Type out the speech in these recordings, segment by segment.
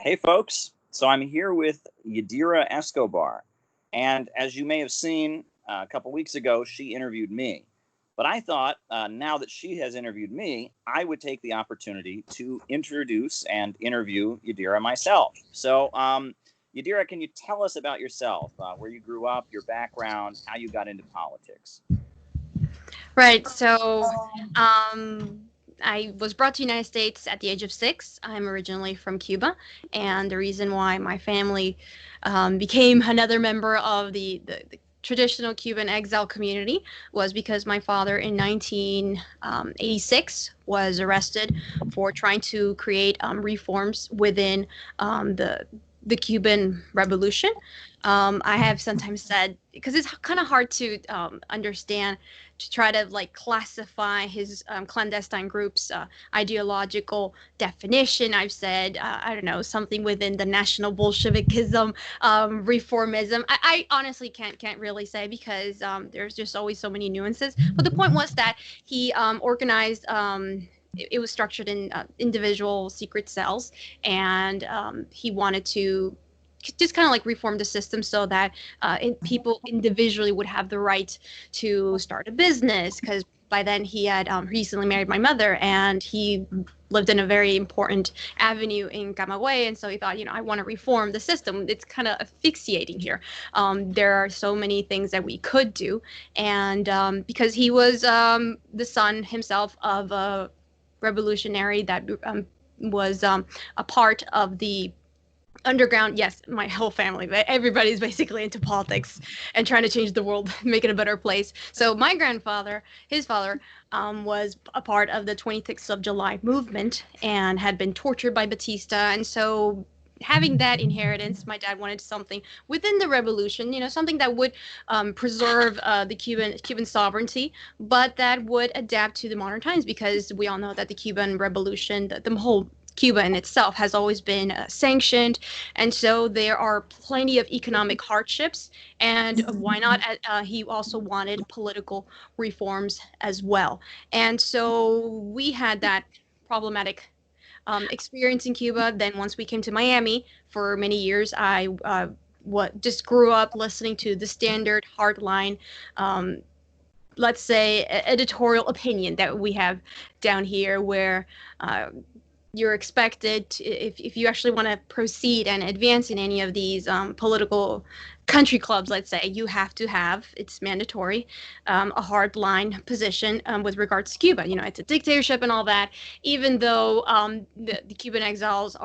Hey, folks. So I'm here with Yadira Escobar. And as you may have seen a couple weeks ago, she interviewed me. But I thought now that she has interviewed me, I would take the opportunity to introduce and interview Yadira myself. So, Yadira, can you tell us about yourself, where you grew up, your background, how you got into politics? Right. So, I was brought to the United States at the age of 6. I'm originally from Cuba, and the reason why my family became another member of the traditional Cuban exile community was because my father in 1986 was arrested for trying to create reforms within the Cuban Revolution. I have sometimes said, because it's kind of hard to understand, to try to like classify his clandestine groups ideological definition. I've said, I don't know, something within the national Bolshevikism, reformism. I honestly can't really say because there's just always so many nuances. But the point was that he organized. It was structured in individual secret cells, and he wanted to just kind of like reform the system so that people individually would have the right to start a business, because by then he had recently married my mother, and he lived in a very important avenue in Camagüey, and so he thought, I want to reform the system. It's kind of asphyxiating here. There are so many things that we could do, and because he was the son himself of a revolutionary that was a part of the underground. Yes, my whole family, but everybody's basically into politics and trying to change the world, make it a better place. So my grandfather, his father, was a part of the 26th of July movement and had been tortured by Batista. And so having that inheritance, my dad wanted something within the revolution, something that would preserve the Cuban sovereignty, but that would adapt to the modern times, because we all know that the Cuban Revolution, the whole Cuba in itself has always been sanctioned, and so there are plenty of economic hardships. And why not? He also wanted political reforms as well, and so we had that problematic experience in Cuba. Then once we came to Miami, for many years, I just grew up listening to the standard hardline. Let's say editorial opinion that we have down here, where you're expected to, if you actually want to proceed and advance in any of these political country clubs, let's say, you have to have, it's mandatory, a hard line position with regards to Cuba. It's a dictatorship and all that, even though the Cuban exiles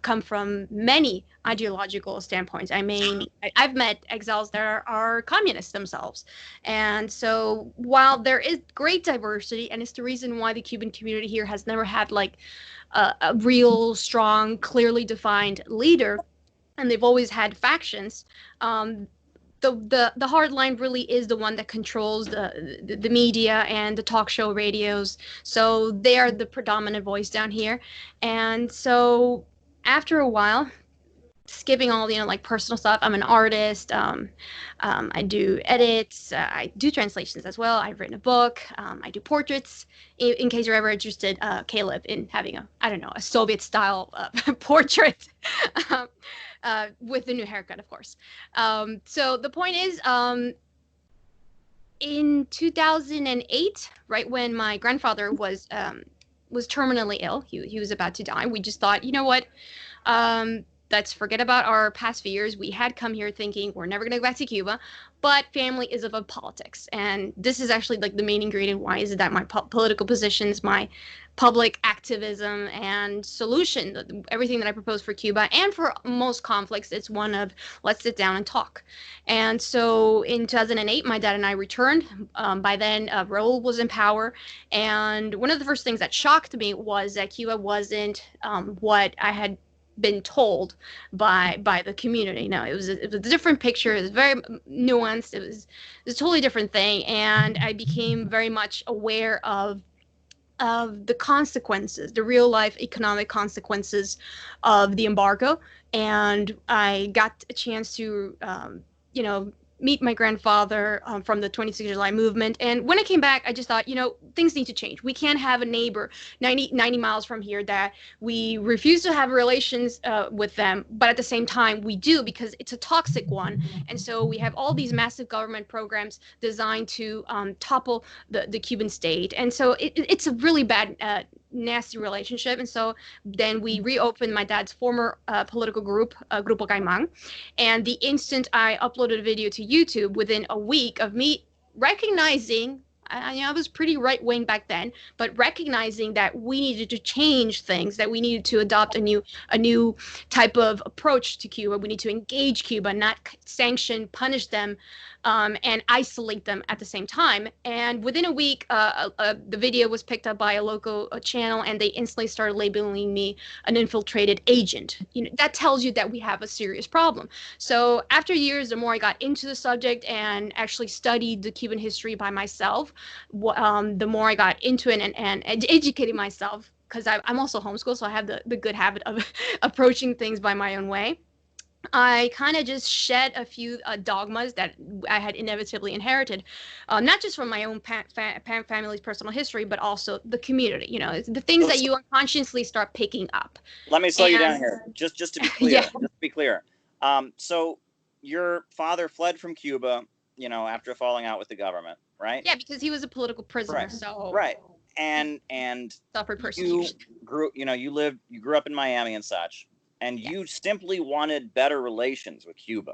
come from many ideological standpoints. I mean, I've met exiles that are communists themselves. And so while there is great diversity, and it's the reason why the Cuban community here has never had like a real strong, clearly defined leader, and they've always had factions. The hard line really is the one that controls the media and the talk show radios. So they are the predominant voice down here, and so after a while, skipping all like personal stuff. I'm an artist. I do edits. I do translations as well. I've written a book. I do portraits. In case you're ever interested, Caleb, in having a Soviet style portrait with the new haircut, of course. So the point is, in 2008, right when my grandfather was terminally ill, he was about to die. We just thought, you know what? Let's forget about our past few years. We had come here thinking we're never going to go back to Cuba, but family is above politics. And this is actually like the main ingredient. Why is it that my political positions, my public activism and solution, everything that I propose for Cuba and for most conflicts, it's one of let's sit down and talk. And so in 2008, my dad and I returned. By then, Raul was in power. And one of the first things that shocked me was that Cuba wasn't what I had been told by the community. No, it was a different picture. It was very nuanced. It was a totally different thing, and I became very much aware of the consequences, the real life economic consequences of the embargo. And I got a chance to meet my grandfather from the 26th of July movement. And when I came back, I just thought, things need to change. We can't have a neighbor 90 miles from here that we refuse to have relations with them, but at the same time we do, because it's a toxic one. And so we have all these massive government programs designed to topple the Cuban state. And so it's a really bad, nasty relationship. And so then we reopened my dad's former political group, Grupo Caimán. And the instant I uploaded a video to YouTube, within a week of me recognizing, I was pretty right wing back then, but recognizing that we needed to change things, that we needed to adopt a new type of approach to Cuba. We need to engage Cuba, not sanction, punish them, and isolate them at the same time. And within a week, the video was picked up by a local channel, and they instantly started labeling me an infiltrated agent. That tells you that we have a serious problem. So after years, the more I got into the subject and actually studied the Cuban history by myself, the more I got into it and educated myself, because I'm also homeschooled, so I have the good habit of approaching things by my own way. I kind of just shed a few dogmas that I had inevitably inherited, not just from my own family's personal history, but also the community. The things that you unconsciously start picking up. Let me slow you down here, just to be clear. Yeah. Just to be clear. So your father fled from Cuba, after falling out with the government, right? Yeah, because he was a political prisoner. Right. So right, and suffered persecution. You grew up in Miami and such. And you simply wanted better relations with Cuba.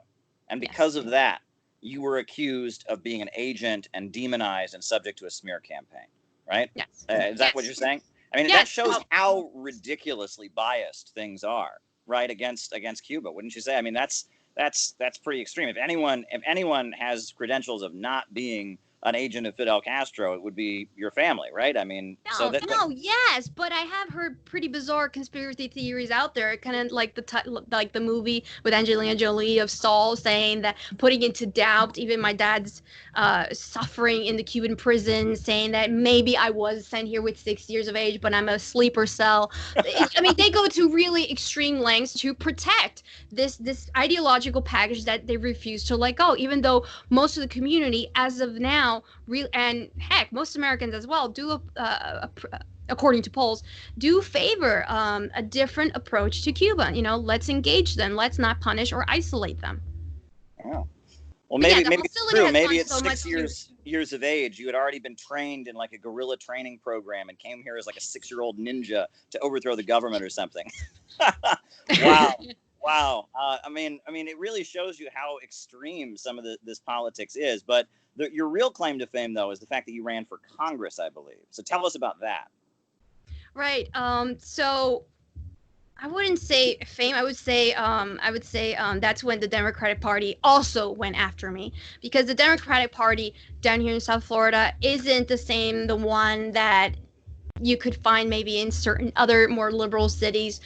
And because of that, you were accused of being an agent and demonized and subject to a smear campaign, right? Yes. Is that what you're saying? I mean, that shows how ridiculously biased things are, right, against Cuba, wouldn't you say? I mean, that's pretty extreme. If anyone has credentials of not being an agent of Fidel Castro, it would be your family, right? I mean, yes, but I have heard pretty bizarre conspiracy theories out there, kind of like the movie with Angelina Jolie of Saul, saying that, putting into doubt even my dad's suffering in the Cuban prison, saying that maybe I was sent here with 6 years of age, but I'm a sleeper cell. I mean, they go to really extreme lengths to protect this ideological package that they refuse to let go, even though most of the community, as of now, and heck, most Americans as well, do, according to polls, do favor a different approach to Cuba. Let's engage them. Let's not punish or isolate them. Oh. Well, maybe it's true. Maybe at so 6 years of age, you had already been trained in like a guerrilla training program and came here as like a 6-year-old ninja to overthrow the government or something. Wow. Wow. I mean, it really shows you how extreme some of this politics is. But your real claim to fame, though, is the fact that you ran for Congress, I believe. So tell us about that. Right. So I wouldn't say fame. I would say that's when the Democratic Party also went after me, because the Democratic Party down here in South Florida isn't the one that you could find maybe in certain other more liberal cities.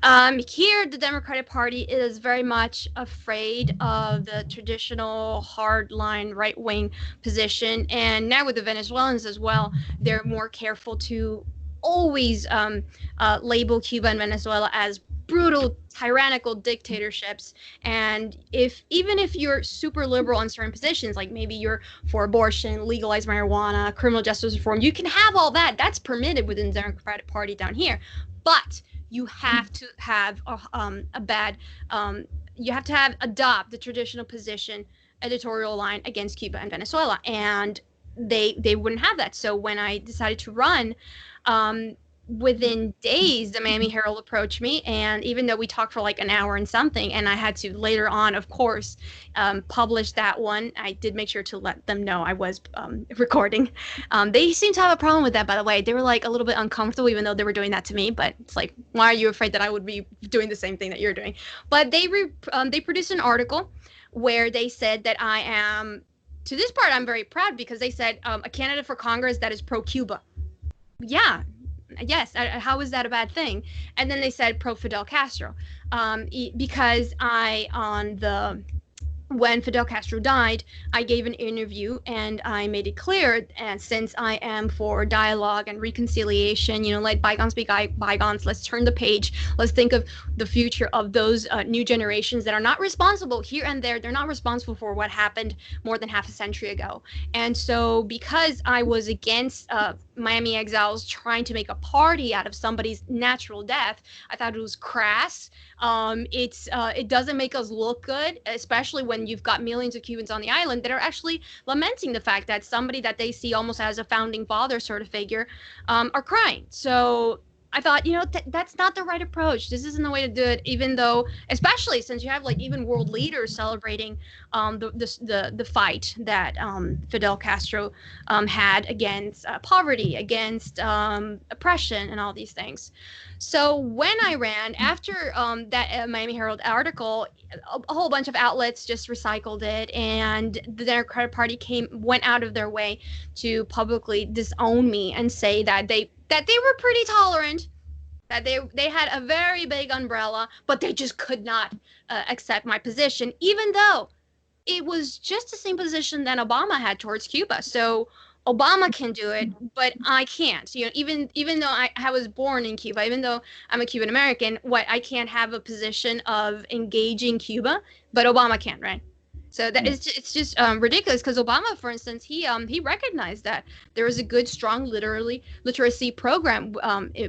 Here, the Democratic Party is very much afraid of the traditional hardline right-wing position. And now with the Venezuelans as well, they're more careful to always label Cuba and Venezuela as brutal, tyrannical dictatorships. And even if you're super liberal on certain positions, like maybe you're for abortion, legalized marijuana, criminal justice reform, you can have all that. That's permitted within the Democratic Party down here. But you have to have you have to adopt the traditional position, editorial line against Cuba and Venezuela. And they wouldn't have that. So when I decided to run, within days, the Miami Herald approached me, and even though we talked for like an hour and something, and I had to later on, of course, publish that one, I did make sure to let them know I was recording. They seemed to have a problem with that, by the way. They were like a little bit uncomfortable, even though they were doing that to me. But it's like, why are you afraid that I would be doing the same thing that you're doing? But they produced an article where they said that I am, to this part, I'm very proud, because they said a candidate for Congress that is pro-Cuba. Yeah. Yes. How is that a bad thing? And then they said pro Fidel Castro, because I, on the when Fidel Castro died, I gave an interview and I made it clear. And since I am for dialogue and reconciliation, let bygones be bygones. Let's turn the page. Let's think of the future of those new generations that are not responsible here and there. They're not responsible for what happened more than half a century ago. And so, because I was against Miami exiles trying to make a party out of somebody's natural death, I thought it was crass. It doesn't make us look good, especially when you've got millions of Cubans on the island that are actually lamenting the fact that somebody that they see almost as a founding father sort of figure are crying. So I thought, that's not the right approach. This isn't the way to do it, even though, especially since you have like even world leaders celebrating the fight that Fidel Castro had against poverty, against oppression, and all these things. So when I ran, after that Miami Herald article, a whole bunch of outlets just recycled it, and the Democratic Party went out of their way to publicly disown me and say that they were pretty tolerant, that they had a very big umbrella, but they just could not accept my position, even though it was just the same position that Obama had towards Cuba. So Obama can do it, but I can't. Even though I was born in Cuba, even though I'm a Cuban American, I can't have a position of engaging Cuba, but Obama can, right? So that it's just ridiculous, because Obama, for instance, he recognized that there was a good, strong literacy program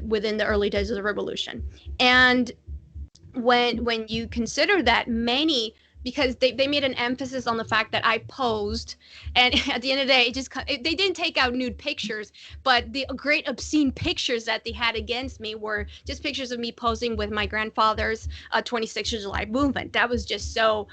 within the early days of the revolution. And when you consider that many, because they made an emphasis on the fact that I posed, and at the end of the day, they didn't take out nude pictures, but the great obscene pictures that they had against me were just pictures of me posing with my grandfather's 26th of July movement. That was just so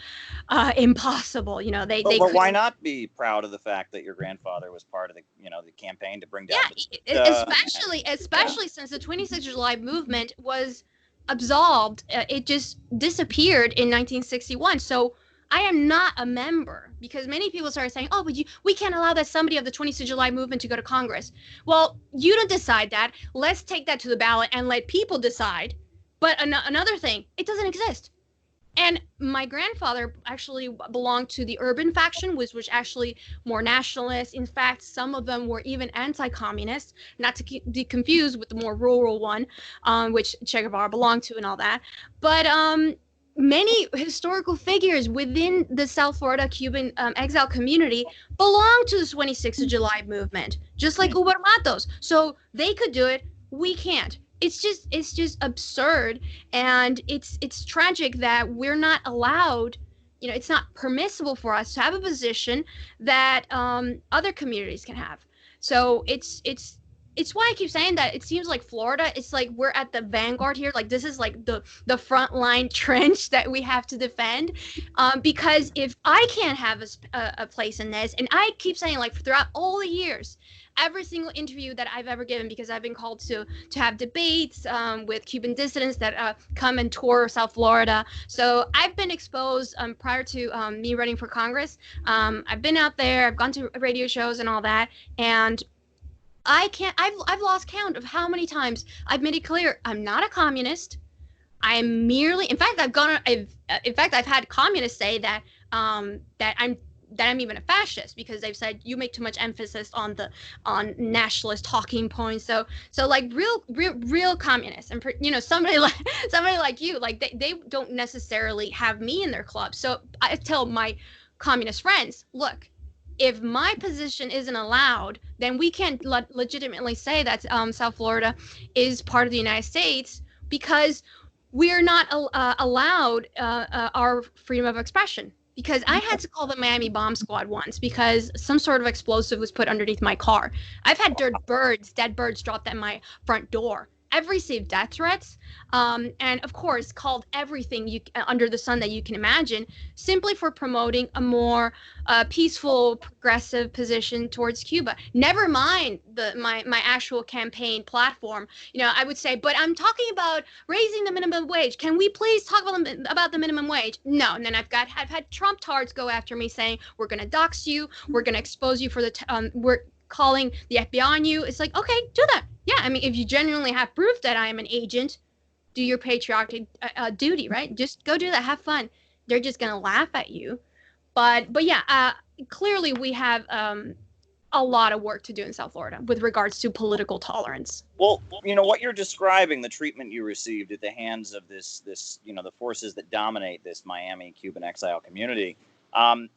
impossible, But why not be proud of the fact that your grandfather was part of the the campaign to bring down? Especially since the 26th of July movement was absolved. It just disappeared in 1961. So I am not a member, because many people started saying, oh, but we can't allow that somebody of the 26th of July movement to go to Congress. Well, you don't decide that. Let's take that to the ballot and let people decide. But another thing, it doesn't exist. And my grandfather actually belonged to the urban faction, which was actually more nationalist. In fact, some of them were even anti-communist, not to be confused with the more rural one, which Che Guevara belonged to and all that. But many historical figures within the South Florida Cuban exile community belong to the 26th of July movement, just like Uber Matos. So they could do it, we can't. It's just absurd, and it's tragic that we're not allowed, it's not permissible for us to have a position that other communities can have. So it's why I keep saying that it seems like Florida, it's like we're at the vanguard here. Like, this is like the frontline trench that we have to defend, because if I can't have a place in this, and I keep saying, like, throughout all the years, every single interview that I've ever given, because I've been called to have debates with Cuban dissidents that come and tour South Florida. So I've been exposed prior to me running for Congress. I've been out there, I've gone to radio shows and all that, and I've lost count of how many times I've made it clear I'm not a communist. I'm merely, in fact, I've had communists say that I'm even a fascist, because they've said you make too much emphasis on nationalist talking points. So like real communists, and somebody like you, like they don't necessarily have me in their club. So I tell my communist friends, look, if my position isn't allowed, then we can't legitimately say that South Florida is part of the United States, because we're not allowed our freedom of expression. Because I had to call the Miami bomb squad once because some sort of explosive was put underneath my car. I've had dead birds dropped at my front door. I've received death threats, and of course called everything under the sun that you can imagine, simply for promoting a more peaceful, progressive position towards Cuba. Never mind my actual campaign platform. I would say, but I'm talking about raising the minimum wage. Can we please talk about the minimum wage? No. And then I've had Trump tards go after me saying, we're going to dox you, we're going to expose you for we're calling the FBI on you. It's like, okay, do that. Yeah, I mean, if you genuinely have proof that I am an agent, do your patriotic duty, right? Just go do that. Have fun. They're just going to laugh at you. But yeah, clearly we have a lot of work to do in South Florida with regards to political tolerance. Well, what you're describing, the treatment you received at the hands of this, the forces that dominate this Miami Cuban exile community,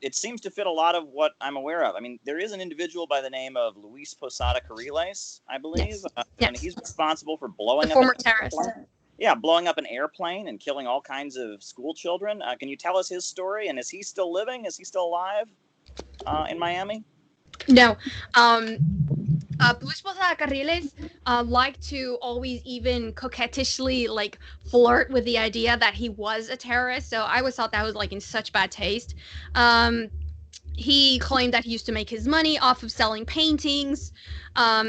it seems to fit a lot of what I'm aware of. I mean, there is an individual by the name of Luis Posada Carriles, I believe, Yes. and he's responsible for blowing The up former terrorist. Yeah, blowing up an airplane and killing all kinds of school children. Can you tell us his story? And is he still living? Is he still alive in Miami? No. Luis Posada Carriles liked to always even coquettishly like flirt with the idea that he was a terrorist. So I always thought that was like in such bad taste. He claimed that he used to make his money off of selling paintings.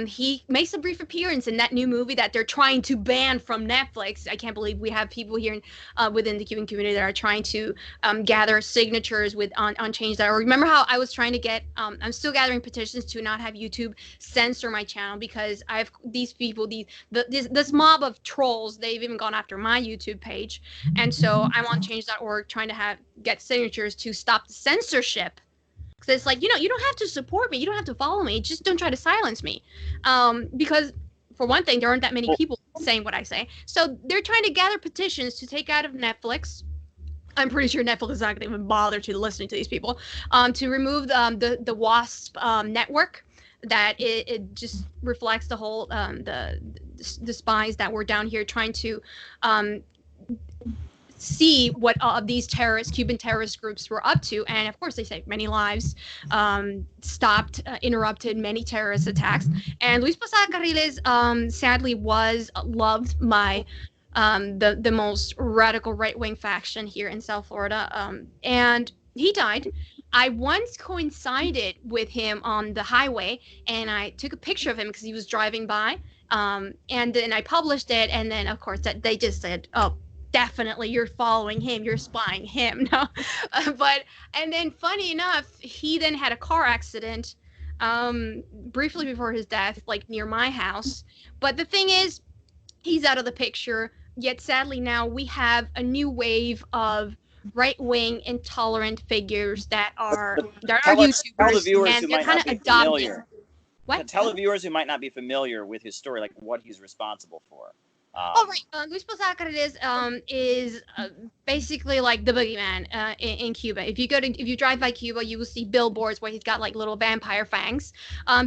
He makes a brief appearance in that new movie that they're trying to ban from Netflix. I can't believe we have people here within the Cuban community that are trying to gather signatures on change.org. Remember how I was trying to get, I'm still gathering petitions to not have YouTube censor my channel because I have these people, this mob of trolls, they've even gone after my YouTube page. And so I'm on change.org trying to get signatures to stop the censorship. Because it's like, you don't have to support me. You don't have to follow me. Just don't try to silence me. Because, for one thing, there aren't that many people saying what I say. So they're trying to gather petitions to take out of Netflix. I'm pretty sure Netflix is not going to even bother to listening to these people. To remove the WASP network. That it just reflects the whole, the spies that were down here trying to see what these Cuban terrorist groups were up to. And of course, they saved many lives, stopped, interrupted many terrorist attacks. And Luis Posada Carriles, sadly, was loved by the most radical right-wing faction here in South Florida. And he died. I once coincided with him on the highway, and I took a picture of him because he was driving by. And then I published it, and then, of course, they just said, oh, definitely you're following him, you're spying him. No, and then funny enough, he then had a car accident briefly before his death, like near my house. But the thing is, he's out of the picture. Yet sadly now we have a new wave of right-wing intolerant figures that are YouTubers, tell the viewers and who they're might kind not of be adopting. familiar. What? Tell the viewers who might not be familiar with his story, like what he's responsible for. Right. Luis Posada Carriles is basically like the boogeyman in Cuba. If you drive by Cuba, you will see billboards where he's got like little vampire fangs,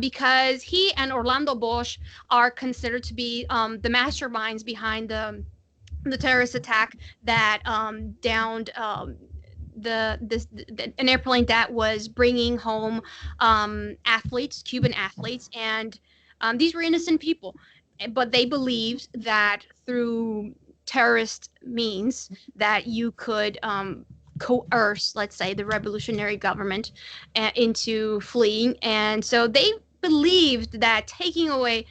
because he and Orlando Bosch are considered to be the masterminds behind the terrorist attack that downed an airplane that was bringing home Cuban athletes, and these were innocent people. But they believed that through terrorist means that you could coerce, let's say, the revolutionary government into fleeing. And so they believed that taking away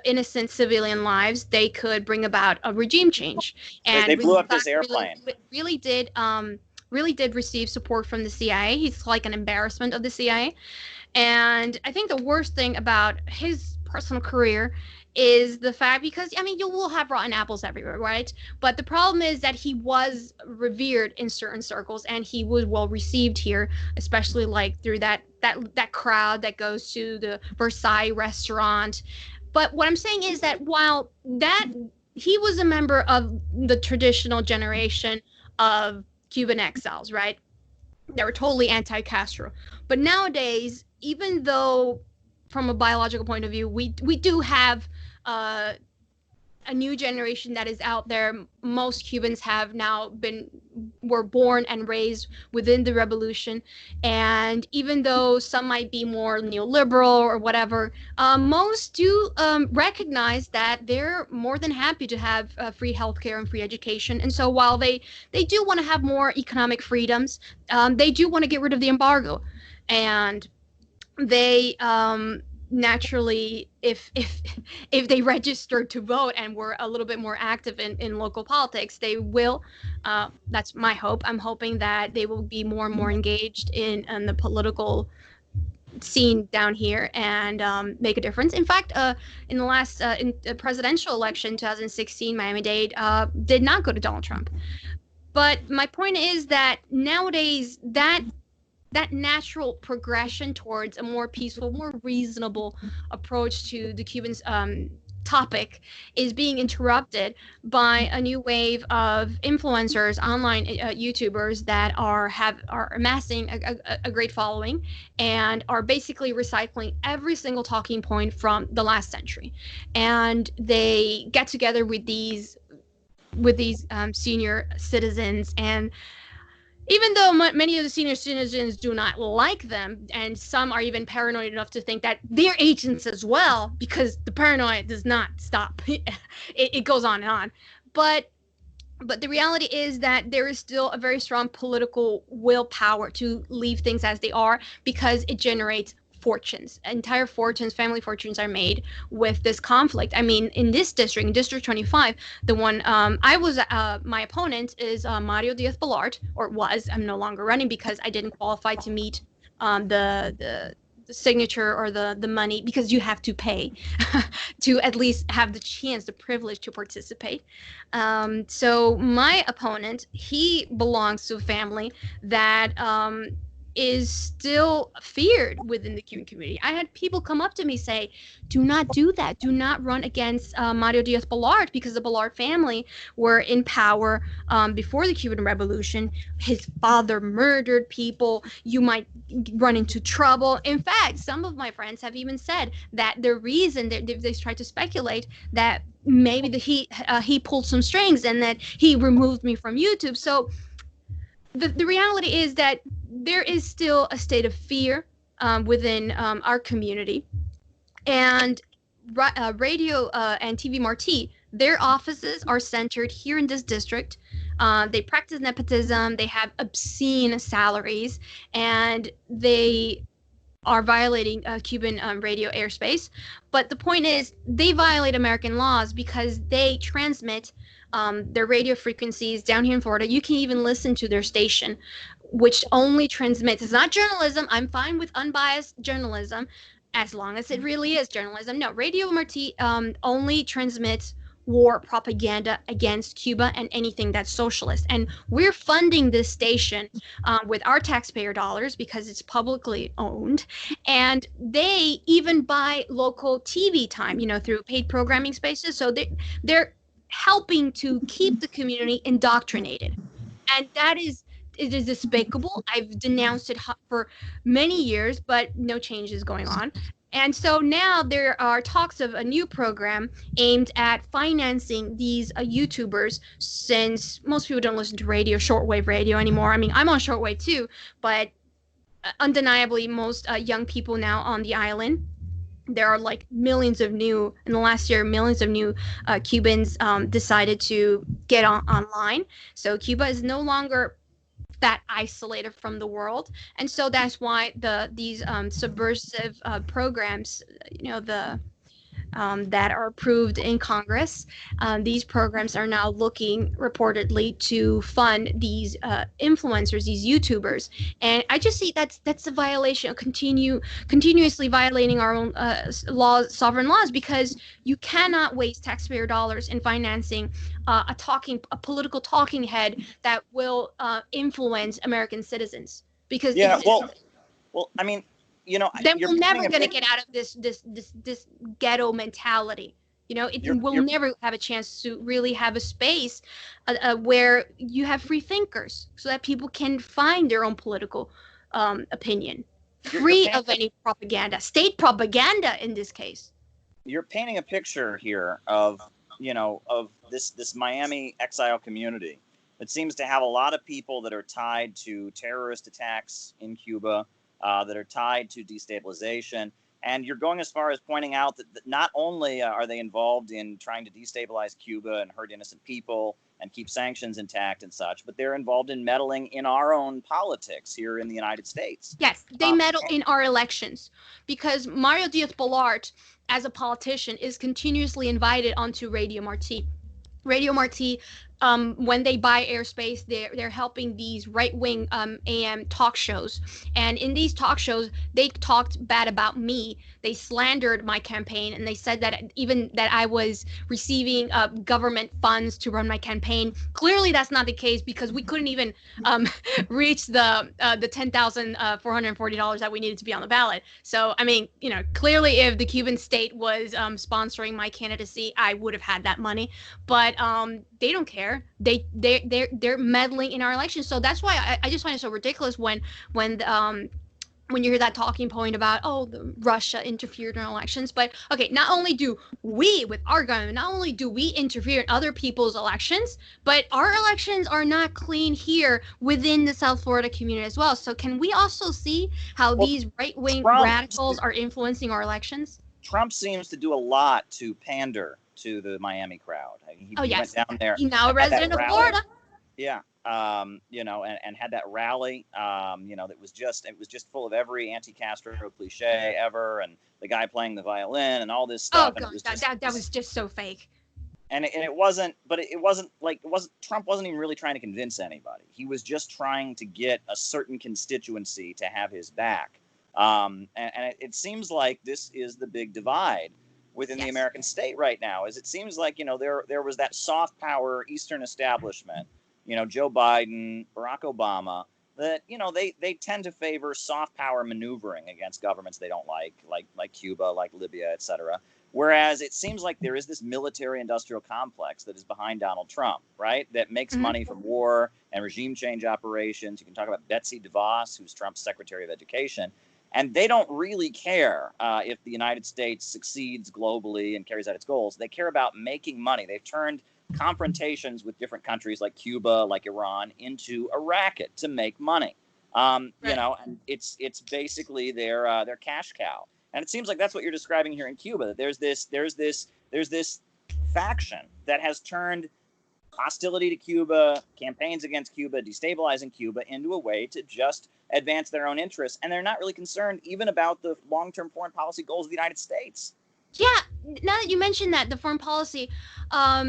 innocent civilian lives, they could bring about a regime change. And they blew up his airplane. Really did receive support from the CIA. He's like an embarrassment of the CIA. And I think the worst thing about his personal career is the fact, because I mean, you will have rotten apples everywhere, right? But the problem is that he was revered in certain circles, and he was well received here, especially like through that crowd that goes to the Versailles restaurant. But what I'm saying is that while that he was a member of the traditional generation of Cuban exiles, right? They were totally anti-Castro. But nowadays, even though from a biological point of view, we do have a new generation that is out there. Most Cubans were born and raised within the revolution. And even though some might be more neoliberal or whatever, most do recognize that they're more than happy to have free healthcare and free education. And so while they do want to have more economic freedoms, they do want to get rid of the embargo. And they naturally, if they registered to vote and were a little bit more active in local politics, they will. That's my hope. I'm hoping that they will be more and more engaged in the political scene down here and make a difference. In fact, in the last presidential election, 2016, Miami-Dade did not go to Donald Trump. But my point is that nowadays that that natural progression towards a more peaceful, more reasonable approach to the Cubans topic is being interrupted by a new wave of influencers, online YouTubers that are amassing a great following and are basically recycling every single talking point from the last century, and they get together with these senior citizens, and even though many of the senior citizens do not like them, and some are even paranoid enough to think that they're agents as well, because the paranoia does not stop. It goes on and on. But the reality is that there is still a very strong political willpower to leave things as they are, because it generates fortunes. Entire fortunes, family fortunes are made with this conflict. I mean, in this district, in District 25, the one I was, my opponent is Mario Diaz-Balart, or was. I'm no longer running because I didn't qualify to meet the signature or the money, because you have to pay to at least have the chance, the privilege to participate. So my opponent, he belongs to a family that is still feared within the Cuban community. I had people come up to me say, "Do not do that. Do not run against Mario Diaz Balart, because the Balart family were in power before the Cuban Revolution. His father murdered people. You might run into trouble." In fact, some of my friends have even said that the reason that they tried to speculate that maybe he pulled some strings and that he removed me from YouTube. So the reality is that there is still a state of fear within our community, and radio and TV Marti, their offices are centered here in this district. They practice nepotism, they have obscene salaries, and they are violating Cuban radio airspace. But the point is, they violate American laws because they transmit their radio frequencies down here in Florida. You can even listen to their station, which only transmits. It's not journalism. I'm fine with unbiased journalism, as long as it really is journalism. No, Radio Marti only transmits war propaganda against Cuba and anything that's socialist. And we're funding this station with our taxpayer dollars because it's publicly owned. And they even buy local TV time, through paid programming spaces. So they're helping to keep the community indoctrinated. And it is despicable. I've denounced it for many years, but no change is going on. And so now there are talks of a new program aimed at financing these YouTubers, since most people don't listen to radio, shortwave radio anymore. I mean, I'm on shortwave too, but undeniably most young people now on the island, there are like in the last year, millions of new Cubans decided to get online. So Cuba is no longer that isolated from the world, and so that's why these subversive programs, that are approved in Congress, these programs are now looking reportedly to fund these influencers, these YouTubers, and I just see that's a violation of continuously violating our own sovereign laws, because you cannot waste taxpayer dollars in financing a political talking head that will influence American citizens, because Yeah, well, I mean, then you're we're never painting going to get out of this ghetto mentality. We'll you're never have a chance to really have a space where you have free thinkers, so that people can find their own political opinion, you're free painting of any propaganda, state propaganda in this case. you're painting a picture here of this Miami exile community that seems to have a lot of people that are tied to terrorist attacks in Cuba, that are tied to destabilization. And you're going as far as pointing out that not only are they involved in trying to destabilize Cuba and hurt innocent people and keep sanctions intact and such, but they're involved in meddling in our own politics here in the United States. Yes, they meddle in our elections, because Mario Diaz-Balart, as a politician, is continuously invited onto Radio Marti. Radio Marti when they buy airspace, they're helping these right-wing AM talk shows, and in these talk shows, they talked bad about me. They slandered my campaign, and they said that even that I was receiving government funds to run my campaign. Clearly, that's not the case because we couldn't even reach the $10,440 that we needed to be on the ballot. So, I mean, clearly, if the Cuban state was sponsoring my candidacy, I would have had that money. But they don't care. They're meddling in our elections. So that's why I just find it so ridiculous when you hear that talking point about, oh, Russia interfered in our elections. But okay, not only do we, with our government, not only do we interfere in other people's elections, but our elections are not clean here within the South Florida community as well. So can we also see how these right-wing radicals are influencing our elections? Trump seems to do a lot to pander to the Miami crowd. He went down there. He's now a resident of Florida. Yeah. And had that rally, that was just full of every anti-Castro cliche ever, and the guy playing the violin and all this stuff. Oh, God, that was just so fake. And Trump wasn't even really trying to convince anybody. He was just trying to get a certain constituency to have his back. And it seems like this is the big divide within the American state right now. Is it seems like, there was that soft power Eastern establishment, Joe Biden, Barack Obama, that, they tend to favor soft power maneuvering against governments they don't like Cuba, like Libya, et cetera. Whereas it seems like there is this military industrial complex that is behind Donald Trump, right? That makes money from war and regime change operations. You can talk about Betsy DeVos, who's Trump's Secretary of Education. And they don't really care if the United States succeeds globally and carries out its goals. They care about making money. They've turned confrontations with different countries like Cuba, like Iran, into a racket to make money. And it's basically their cash cow. And it seems like that's what you're describing here in Cuba. That there's this faction that has turned hostility to Cuba, campaigns against Cuba, destabilizing Cuba into a way to just advance their own interests. And they're not really concerned even about the long-term foreign policy goals of the United States. Yeah, now that you mentioned that, the foreign policy,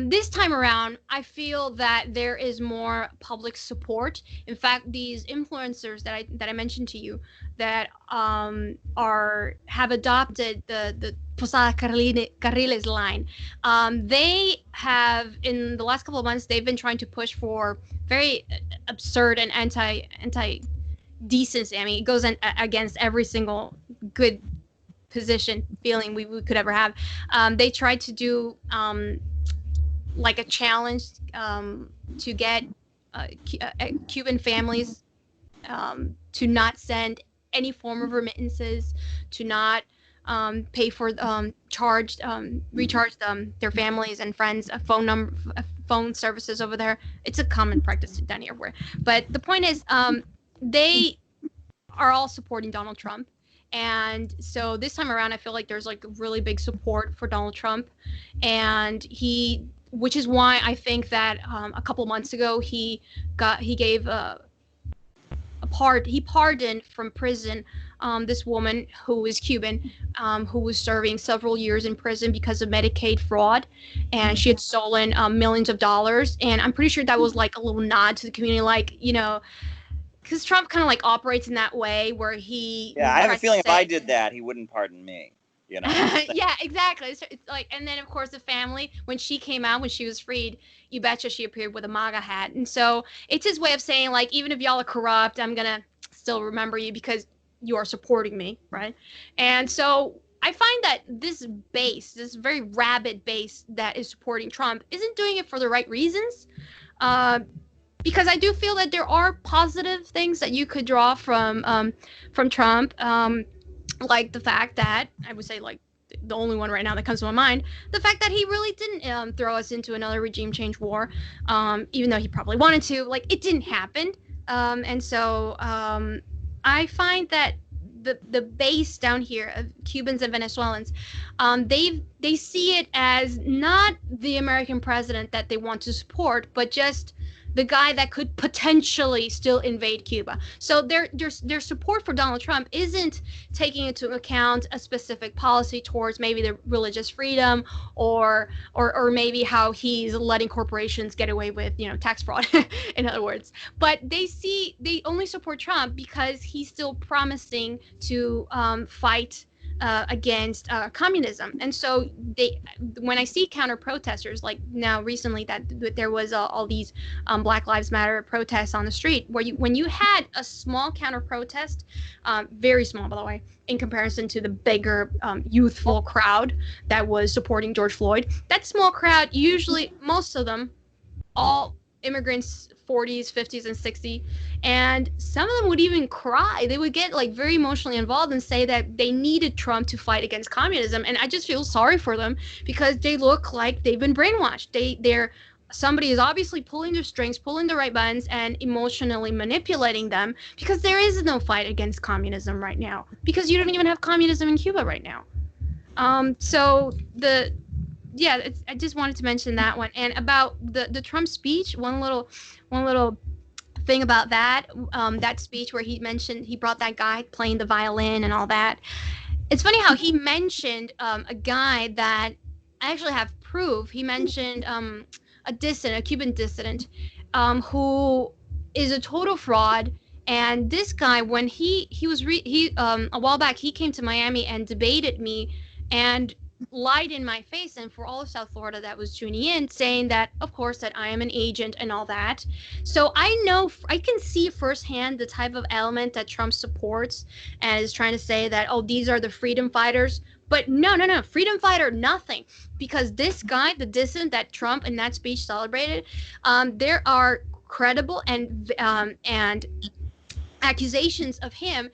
this time around, I feel that there is more public support. In fact, these influencers that I mentioned to you that have adopted the Posada Carriles line, they have, in the last couple of months, they've been trying to push for very absurd and anti decency. I mean, it goes against every single good position feeling we could ever have. They tried to do like a challenge to get Cuban families to not send any form of remittances, to not pay for recharge their families and friends phone services over there. It's a common practice done everywhere. But the point is, they are all supporting Donald Trump. And so this time around, I feel like there's like really big support for Donald Trump, and which is why I think that a couple months ago he pardoned from prison this woman who is Cuban, who was serving several years in prison because of Medicaid fraud, and she had stolen millions of dollars. And I'm pretty sure that was like a little nod to the community, like, because Trump kind of like operates in that way where he. Yeah, I have a feeling if I did that, he wouldn't pardon me. Yeah, exactly. It's like, and then of course the family, when she came out, when she was freed, you betcha she appeared with a MAGA hat, and so it's his way of saying, like, even if y'all are corrupt, I'm gonna still remember you because you are supporting me, right? And so I find that this very rabid base that is supporting Trump, isn't doing it for the right reasons. Because I do feel that there are positive things that you could draw from Trump, like the fact that, I would say, like, the only one right now that comes to my mind, the fact that he really didn't throw us into another regime change war, even though he probably wanted to. Like, it didn't happen. And so I find that the base down here of Cubans and Venezuelans, they see it as not the American president that they want to support, but just the guy that could potentially still invade Cuba. So their support for Donald Trump isn't taking into account a specific policy towards maybe the religious freedom or maybe how he's letting corporations get away with, tax fraud, in other words. But they only support Trump because he's still promising to fight against communism. And so when I see counter protesters, like now recently that there was all these Black Lives Matter protests on the street, when you had a small counter protest, very small by the way, in comparison to the bigger youthful crowd that was supporting George Floyd, that small crowd, usually most of them, all immigrants, 40s, 50s, and 60s, and some of them would even cry. They would get like very emotionally involved and say that they needed Trump to fight against communism. And I just feel sorry for them because they look like they've been brainwashed. Somebody is obviously pulling their strings, pulling the right buttons, and emotionally manipulating them because there is no fight against communism right now because you don't even have communism in Cuba right now. I just wanted to mention that one. And about the Trump speech, one little thing about that speech where he brought that guy playing the violin and all that. It's funny how he mentioned a guy that I actually have proof. He mentioned a Cuban dissident, who is a total fraud. And this guy, when he was a while back, he came to Miami and debated me and lied in my face and for all of South Florida that was tuning in, saying that of course that I am an agent and all that. So I can see firsthand the type of element that Trump supports and is trying to say that, oh, these are the freedom fighters. But no, freedom fighter, nothing. Because this guy, the dissident that Trump in that speech celebrated, there are credible and accusations of him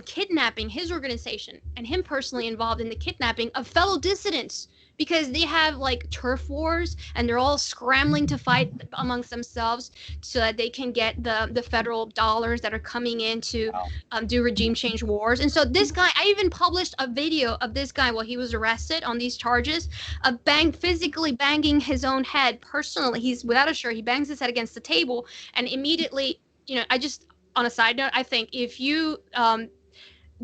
kidnapping his organization and him personally involved in the kidnapping of fellow dissidents because they have like turf wars and they're all scrambling to fight amongst themselves so that they can get the federal dollars that are coming in to do regime change wars. And so this guy, I even published a video of this guy while he was arrested on these charges of physically banging his own head personally. He's without a shirt, he bangs his head against the table and immediately, on a side note, I think if you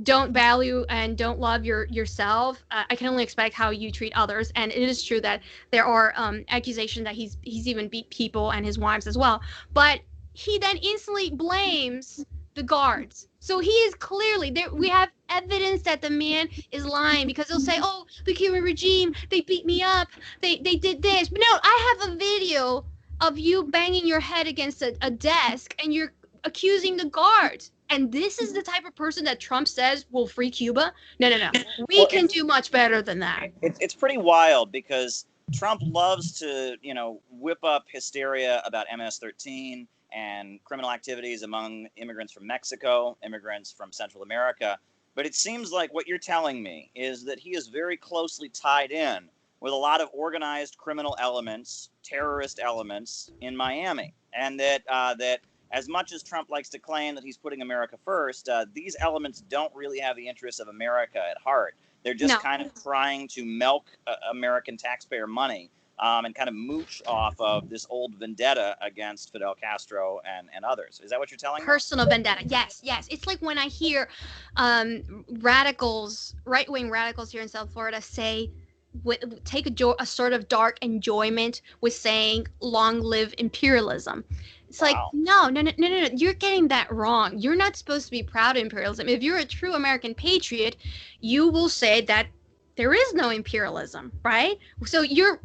don't value and don't love yourself, I can only expect how you treat others. And it is true that there are accusations that he's even beat people and his wives as well. But he then instantly blames the guards. So he is clearly there. We have evidence that the man is lying because they'll say, "Oh, the Cuban regime, they beat me up. They did this." But no, I have a video of you banging your head against a desk and you're accusing the guards. And this is the type of person that Trump says will free Cuba? No. We can do much better than that. It's pretty wild because Trump loves to, whip up hysteria about MS-13 and criminal activities among immigrants from Mexico, immigrants from Central America. But it seems like what you're telling me is that he is very closely tied in with a lot of organized criminal elements, terrorist elements in Miami. And that as much as Trump likes to claim that he's putting America first, these elements don't really have the interests of America at heart. They're just kind of trying to milk American taxpayer money and kind of mooch off of this old vendetta against Fidel Castro and others. Is that what you're telling me? Personal vendetta. Yes. It's like when I hear radicals, right-wing radicals here in South Florida say, take a sort of dark enjoyment with saying long live imperialism. It's like, no, you're getting that wrong. You're not supposed to be proud of imperialism. If you're a true American patriot, you will say that there is no imperialism, right? So you're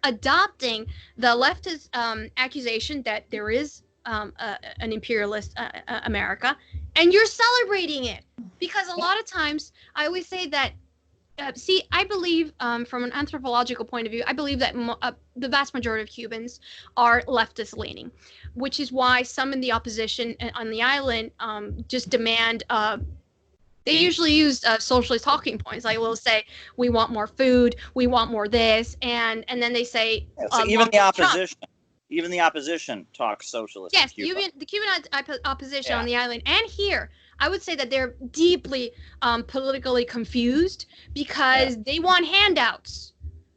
adopting the leftist accusation that there is an imperialist America, and you're celebrating it. Because a lot of times, I always say that, I believe from an anthropological point of view, I believe that the vast majority of Cubans are leftist leaning, which is why some in the opposition on the island just demand, they usually use socialist talking points. Like we'll say, we want more food, we want more this, and then they say, so even the opposition. Trump. Even the opposition talks socialist. Yes, the Cuban opposition on the island and here, I would say that they're deeply politically confused because they want handouts.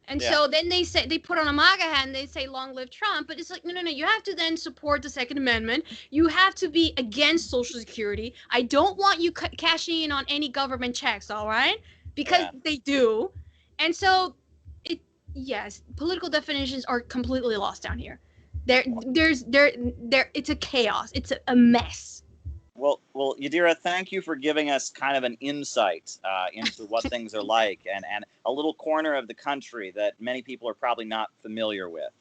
And Yeah. so then they say, they put on a MAGA hat and they say long live Trump, but it's like, no, you have to then support the Second Amendment. You have to be against Social Security. I don't want you cashing in on any government checks, all right? Because Yeah. they do. And so it, yes, political definitions are completely lost down here. There it's a chaos. It's a mess. Well, Yadira, thank you for giving us kind of an insight into what things are like, and a little corner of the country that many people are probably not familiar with.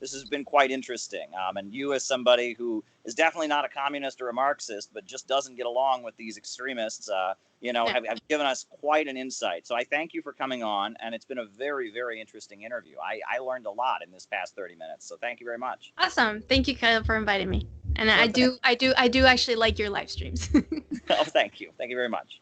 This has been quite interesting. And you, as somebody who is definitely not a communist or a Marxist, but just doesn't get along with these extremists, have given us quite an insight. So I thank you for coming on, and it's been a very, very interesting interview. I learned a lot in this past 30 minutes, so thank you very much. Awesome. Thank you, Kyle, for inviting me. And Sure I do actually like your live streams. Oh, thank you. Thank you very much.